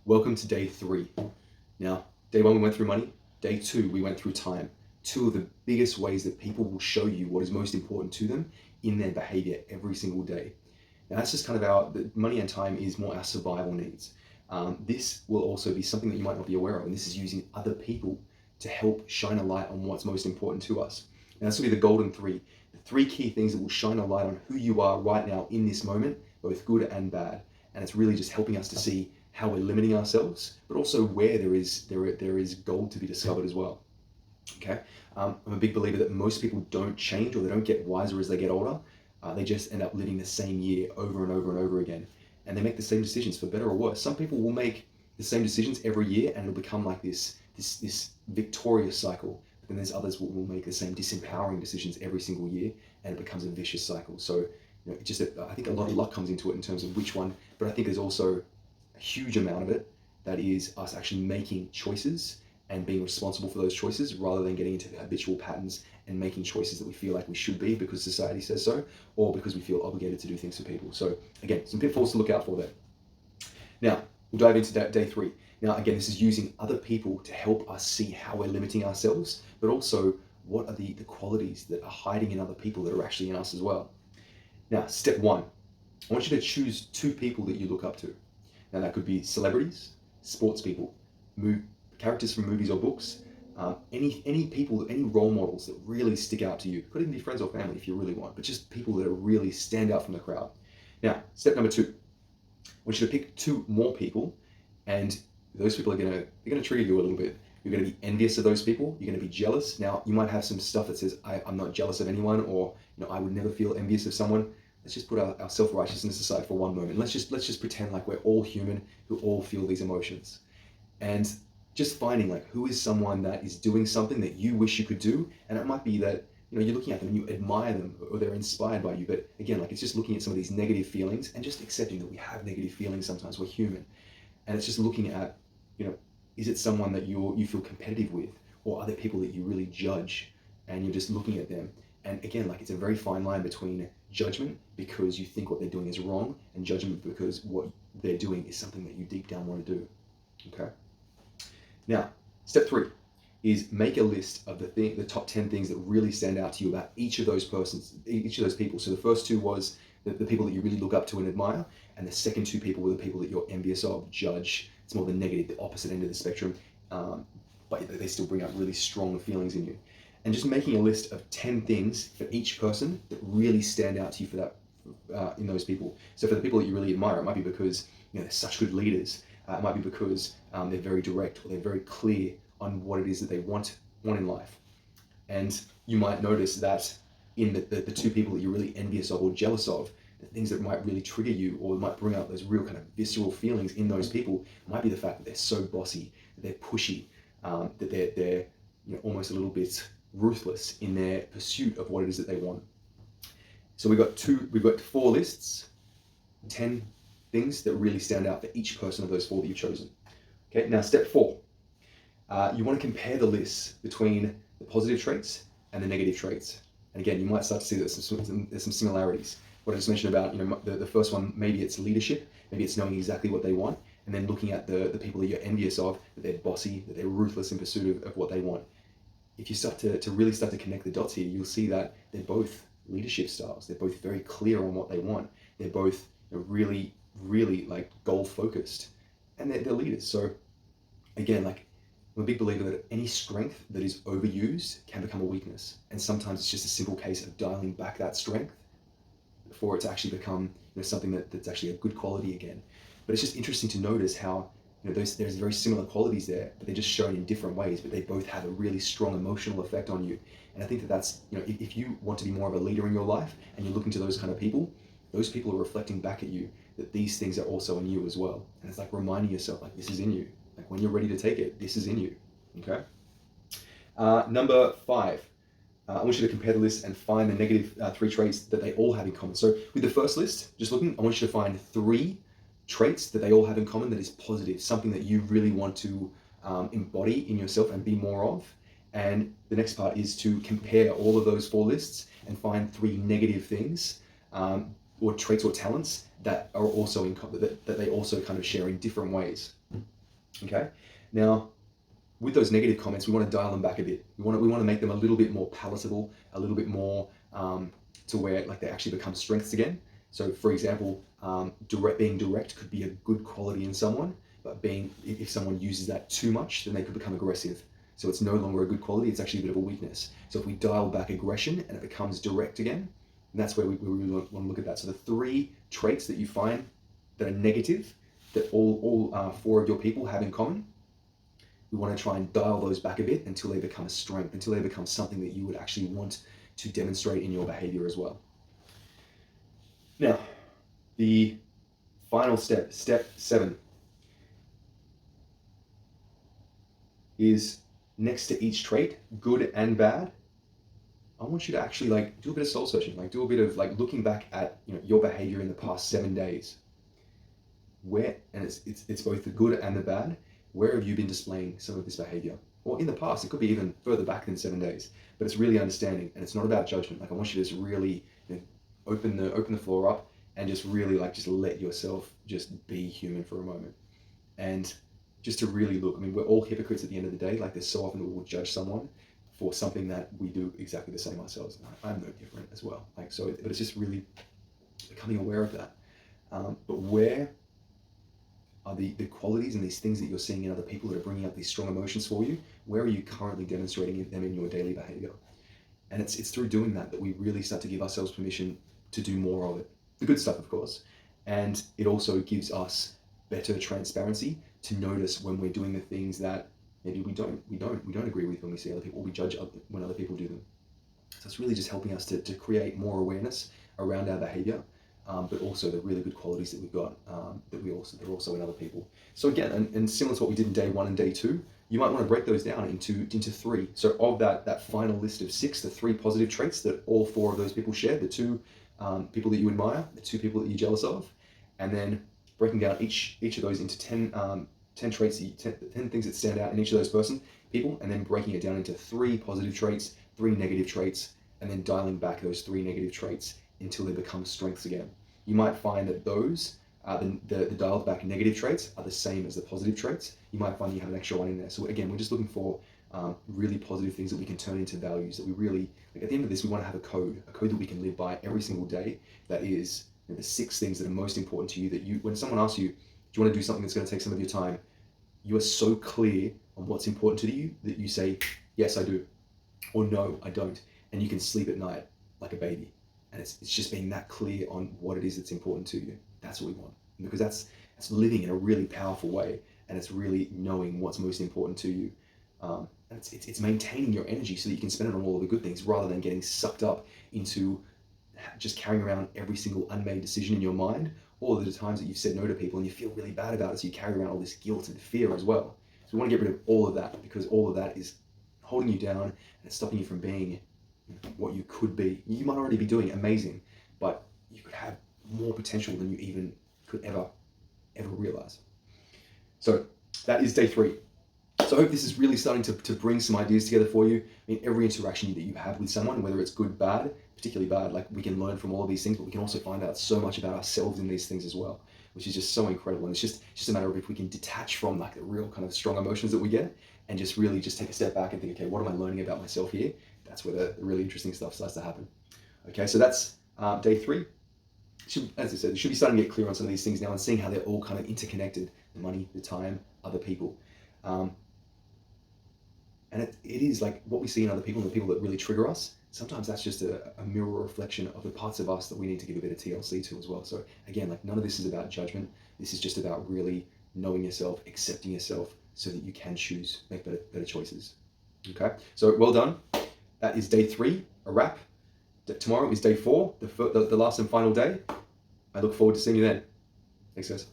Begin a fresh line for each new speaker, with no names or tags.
Welcome to day 3. Now, day 1 we went through money, day 2 we went through time. Two of the biggest ways that people will show you what is most important to them in their behavior every single day. Now that's just kind of the money and time is more our survival needs. This will also be something that you might not be aware of, and this is using other people to help shine a light on what's most important to us. Now this will be the golden 3. The 3 key things that will shine a light on who you are right now in this moment, both good and bad. And it's really just helping us to see how we're limiting ourselves, but also where there is gold to be discovered as well. Okay, I'm a big believer that most people don't change or they don't get wiser as they get older. They just end up living the same year over and over and over again, and they make the same decisions for better or worse. Some people will make the same decisions every year, and it'll become like this victorious cycle. But then there's others who will make the same disempowering decisions every single year, and it becomes a vicious cycle. So I think a lot of luck comes into it in terms of which one, but I think there's also a huge amount of it that is us actually making choices and being responsible for those choices rather than getting into habitual patterns and making choices that we feel like we should be because society says so, or because we feel obligated to do things for people. So again, some pitfalls to look out for there. Now, we'll dive into day 3. Now, again, this is using other people to help us see how we're limiting ourselves, but also what are the qualities that are hiding in other people that are actually in us as well. Now, step 1, I want you to choose 2 people that you look up to. Now, that could be celebrities, sports people, characters from movies or books, any people, any role models that really stick out to you. Could even be friends or family if you really want, but just people that really stand out from the crowd. Now, step number 2, I want you to pick 2 more people, and those people they're gonna trigger you a little bit. You're gonna be envious of those people. You're gonna be jealous. Now, you might have some stuff that says, I'm not jealous of anyone, or I would never feel envious of someone. Let's just put our self-righteousness aside for one moment. Let's just pretend like we're all human who all feel these emotions. And just finding like who is someone that is doing something that you wish you could do. And it might be that you're looking at them and you admire them or they're inspired by you. But again, like it's just looking at some of these negative feelings and just accepting that we have negative feelings sometimes. We're human. And it's just looking at, is it someone that you feel competitive with, or are there people that you really judge and you're just looking at them? And again, like it's a very fine line between judgment because you think what they're doing is wrong, and judgment because what they're doing is something that you deep down want to do. Okay. Now, step 3 is make a list of the top 10 things that really stand out to you about each of those people. So the first 2 was the people that you really look up to and admire, and the second 2 people were the people that you're envious of, judge. It's more the negative, the opposite end of the spectrum, but they still bring out really strong feelings in you. And just making a list of 10 things for each person that really stand out to you for that in those people. So for the people that you really admire, it might be because they're such good leaders. It might be because they're very direct, or they're very clear on what it is that they want in life. And you might notice that in the 2 people that you're really envious of or jealous of, the things that might really trigger you or might bring out those real kind of visceral feelings in those people might be the fact that they're so bossy, that they're pushy, that they're almost a little bit ruthless in their pursuit of what it is that they want. So we've got 4 lists, 10 things that really stand out for each person of those 4 that you've chosen. Okay, now step 4, you want to compare the lists between the positive traits and the negative traits. And again, you might start to see that there's some similarities. What I just mentioned about, the first one, maybe it's leadership, maybe it's knowing exactly what they want, and then looking at the people that you're envious of, that they're bossy, that they're ruthless in pursuit of what they want. If you start to really start to connect the dots here, you'll see that they're both leadership styles. They're both very clear on what they want. They're both really, really like goal focused, and they're leaders. So again, like I'm a big believer that any strength that is overused can become a weakness. And sometimes it's just a simple case of dialing back that strength for it to actually become something that's actually a good quality again. But it's just interesting to notice how there's very similar qualities there, but they're just shown in different ways, but they both have a really strong emotional effect on you. And I think that's, if you want to be more of a leader in your life and you're looking to those kind of people, those people are reflecting back at you that these things are also in you as well. And it's like reminding yourself, like, this is in you. Like when you're ready to take it, this is in you. Okay. Number 5, I want you to compare the list and find the negative 3 traits that they all have in common. So with the first list, just looking, I want you to find 3 traits that they all have in common that is positive, something that you really want to embody in yourself and be more of. And the next part is to compare all of those 4 lists and find 3 negative things or traits or talents that are also in that they also kind of share in different ways. Okay. Now, with those negative comments, we want to dial them back a bit. We want to make them a little bit more palatable, a little bit more to where like they actually become strengths again. So, for example, being direct could be a good quality in someone, but if someone uses that too much, then they could become aggressive. So it's no longer a good quality; it's actually a bit of a weakness. So if we dial back aggression and it becomes direct again, that's where we really want to look at that. So the 3 traits that you find that are negative, that all 4 of your people have in common, we want to try and dial those back a bit until they become a strength, until they become something that you would actually want to demonstrate in your behavior as well. Now, the final step, step 7, is next to each trait, good and bad, I want you to actually like do a bit of soul searching, like do a bit of like looking back at your behavior in the past 7 days. And it's both the good and the bad. Where have you been displaying some of this behavior? Or in the past, it could be even further back than 7 days. But it's really understanding, and it's not about judgment. Like I want you to just really open the floor up and just really just let yourself just be human for a moment, and just to really look. I mean, we're all hypocrites at the end of the day. Like there's so often that we will judge someone for something that we do exactly the same ourselves. I'm no different as well. But it's just really becoming aware of that. But where are the qualities and these things that you're seeing in other people that are bringing up these strong emotions for you? Where are you currently demonstrating them in your daily behavior? And it's through doing that we really start to give ourselves permission to do more of it. The good stuff, of course. And it also gives us better transparency to notice when we're doing the things that maybe we don't agree with when we see other people, or we judge when other people do them. So it's really just helping us to create more awareness around our behavior, but also the really good qualities that we've got that are also in other people. So again, and similar to what we did in day 1 and day 2, you might want to break those down into 3. So of that final list of 6, the 3 positive traits that all 4 of those people share, the 2 people that you admire, the 2 people that you're jealous of, and then breaking down each of those into 10 traits, 10 things that stand out in each of those people, and then breaking it down into 3 positive traits, 3 negative traits, and then dialing back those 3 negative traits until they become strengths again. You might find that those, the dialed back negative traits are the same as the positive traits. You might find you have an extra one in there. So again, we're just looking for really positive things that we can turn into values that we really, at the end of this, we want to have a code that we can live by every single day. That is the 6 things that are most important to you, that when someone asks you, do you want to do something that's going to take some of your time? You are so clear on what's important to you that you say, yes, I do, or no, I don't. And you can sleep at night like a baby. And it's just being that clear on what it is that's important to you. That's what we want. Because that's living in a really powerful way. And it's really knowing what's most important to you. And it's maintaining your energy so that you can spend it on all of the good things rather than getting sucked up into just carrying around every single unmade decision in your mind, or the times that you've said no to people and you feel really bad about it, so you carry around all this guilt and fear as well. So we want to get rid of all of that, because all of that is holding you down and it's stopping you from being what you could be. You might already be doing amazing, but you could have more potential than you even could ever realize. So that is day 3. So I hope this is really starting to bring some ideas together for you. I mean, every interaction that you have with someone, whether it's good, bad, particularly bad, like we can learn from all of these things, but we can also find out so much about ourselves in these things as well, which is just so incredible. And it's just a matter of if we can detach from like the real kind of strong emotions that we get and just really just take a step back and think, okay, what am I learning about myself here? That's where the really interesting stuff starts to happen. Okay, so that's day 3. As I said, you should be starting to get clear on some of these things now and seeing how they're all kind of interconnected: the money, the time, other people. And it is like what we see in other people and the people that really trigger us. Sometimes that's just a mirror reflection of the parts of us that we need to give a bit of TLC to as well. So again, like none of this is about judgment. This is just about really knowing yourself, accepting yourself so that you can choose, make better choices. Okay, so well done. That is day 3, a wrap. Tomorrow is day 4, the last and final day. I look forward to seeing you then. Thanks, guys.